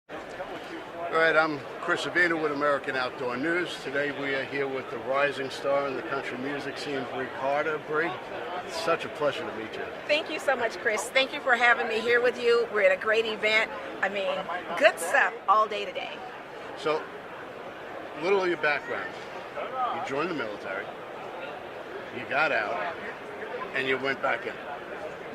All right, I'm Chris Avina with American Outdoor News. Today we are here with the rising star in the country music scene, Brei Carter. Brei, it's such a pleasure to meet you. Thank you so much, Chris. Thank you for having me here with you. We're at a great event. I mean, good stuff all day today. So, a little of your background. You joined the military, you got out, and you went back in.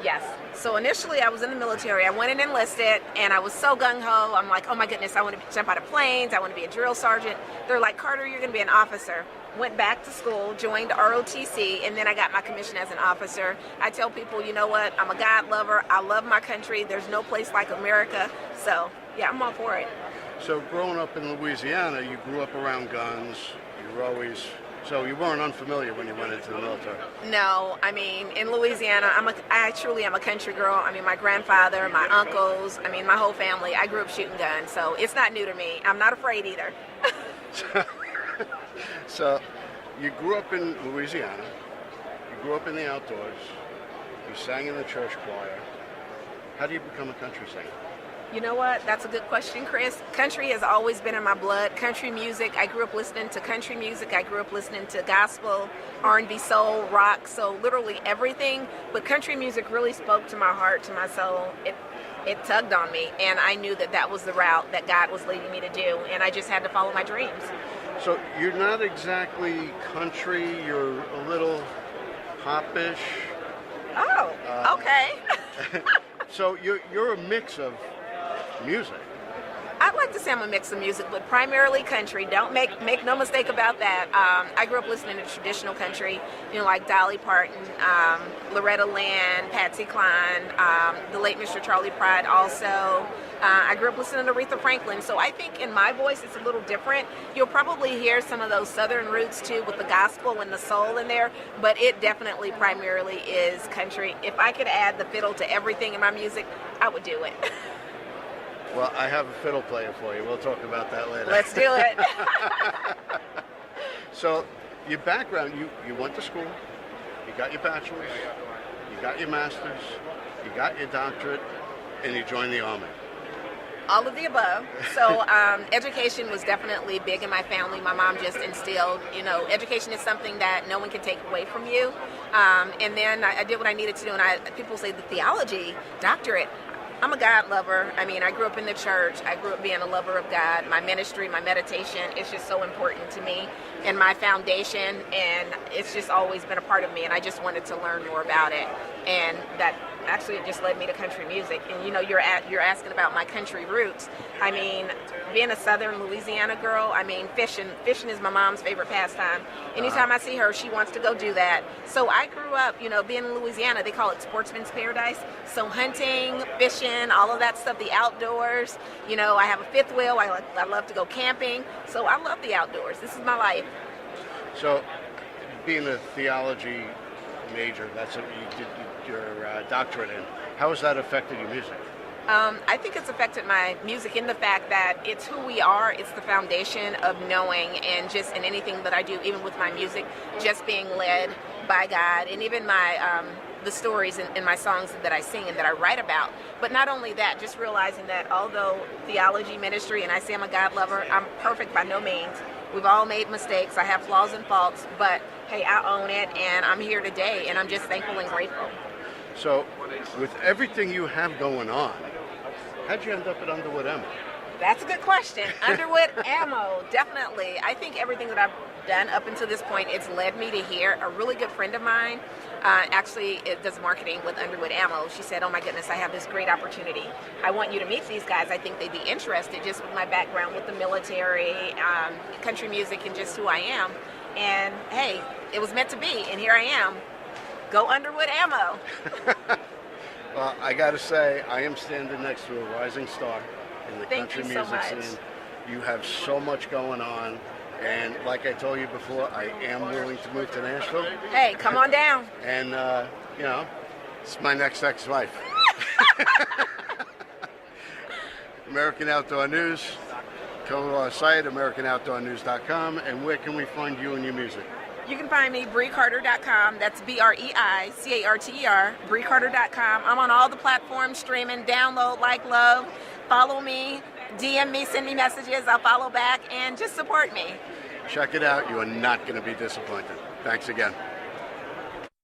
Yes. So initially I was in the military. I went and enlisted, and I was so gung-ho. I'm like, oh my goodness, I want to jump out of planes. I want to be a drill sergeant. They're like, Carter, you're going to be an officer. Went back to school, joined ROTC, and then I got my commission as an officer. I tell people, you know what, I'm a God lover. I love my country. There's no place like America. So, yeah, I'm all for it. So growing up in Louisiana, you grew up around guns. You were always... So you weren't unfamiliar when you went into the military? No, I mean, in Louisiana, I truly am a country girl. I mean, my grandfather, my uncles, I mean, my whole family, I grew up shooting guns, so it's not new to me. I'm not afraid either. So you grew up in Louisiana, you grew up in the outdoors, you sang in the church choir. How do you become a country singer? You know what? That's a good question, Chris. Country has always been in my blood. Country music. I grew up listening to country music. I grew up listening to gospel, R&B, soul, rock, so literally everything. But country music really spoke to my heart, to my soul. It tugged on me, and I knew that that was the route that God was leading me to do, and I just had to follow my dreams. So you're not exactly country. You're a little popish. Oh, okay. So you're a mix of music. I'd like to say I'm a mix of music, but primarily country. Don't make no mistake about that. I grew up listening to traditional country, you know, like Dolly Parton, Loretta Lynn, Patsy Cline, the late Mr. Charlie Pride also. I grew up listening to Aretha Franklin, so I think in my voice it's a little different. You'll probably hear some of those southern roots too with the gospel and the soul in there, but it definitely primarily is country. If I could add the fiddle to everything in my music, I would do it. Well, I have a fiddle player for you. We'll talk about that later. Let's do it. So, your background, you went to school, you got your bachelor's, you got your master's, you got your doctorate, and you joined the Army. All of the above. So education was definitely big in my family. My mom just instilled, you know, education is something that no one can take away from you. And then I did what I needed to do, and people say the theology doctorate. I'm a God lover. I mean, I grew up in the church. I grew up being a lover of God. My ministry, my meditation, it's just so important to me and my foundation, and it's just always been a part of me, and I just wanted to learn more about it. And that actually just led me to country music. And you know, you're asking about my country roots. I mean, being a southern Louisiana girl, I mean, fishing is my mom's favorite pastime. Anytime I see her, she wants to go do that. So I grew up, you know, being in Louisiana, they call it sportsman's paradise. So hunting, fishing, all of that stuff, the outdoors. You know, I have a fifth wheel. I love to go camping. So I love the outdoors. This is my life. So, being a theology major, that's what you did your doctorate in. How has that affected your music? I think it's affected my music in the fact that it's who we are. It's the foundation of knowing, and just in anything that I do, even with my music, just being led by God, and even my the stories in my songs that I sing and that I write about. But not only that, just realizing that although theology, ministry, and I say I'm a God lover, I'm perfect by no means. We've all made mistakes. I have flaws and faults, but hey, I own it, and I'm here today, and I'm just thankful and grateful. So, with everything you have going on, how'd you end up at Underwood Ammo? That's a good question. Underwood Ammo, definitely. I think everything that I've done up until this point, it's led me to here. A really good friend of mine, actually it does marketing with Underwood Ammo. She said, oh my goodness, I have this great opportunity. I want you to meet these guys. I think they'd be interested, just with my background with the military, country music, and just who I am. And hey, it was meant to be, and here I am. Go Underwood Ammo. Well, I got to say, I am standing next to a rising star in the Thank country you so music much. scene. You have so much going on, and like I told you before, I am willing to move to Nashville. Hey, come on down. And, you know, it's my next ex-wife. American Outdoor News. Go to our site, AmericanOutdoorNews.com. And where can we find you and your music? You can find me, BreiCarter.com. That's BreiCarter, BreiCarter.com. I'm on all the platforms, streaming, download, like, love. Follow me. DM me, send me messages. I'll follow back and just support me. Check it out. You are not going to be disappointed. Thanks again.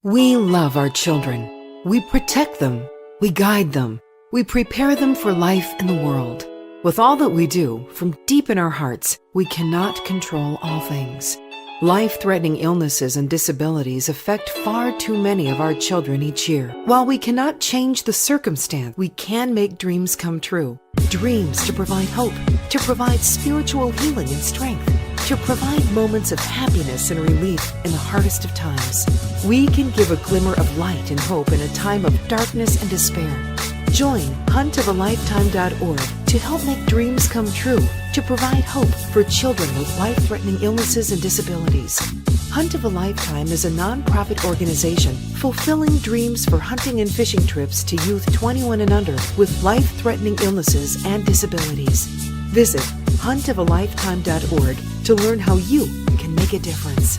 We love our children. We protect them. We guide them. We prepare them for life in the world. With all that we do, from deep in our hearts, we cannot control all things. Life-threatening illnesses and disabilities affect far too many of our children each year. While we cannot change the circumstance, we can make dreams come true. Dreams to provide hope, to provide spiritual healing and strength, to provide moments of happiness and relief in the hardest of times. We can give a glimmer of light and hope in a time of darkness and despair. Join huntofalifetime.org to help make dreams come true, to provide hope for children with life-threatening illnesses and disabilities. Hunt of a Lifetime is a non-profit organization fulfilling dreams for hunting and fishing trips to youth 21 and under with life-threatening illnesses and disabilities. Visit huntofalifetime.org to learn how you can make a difference.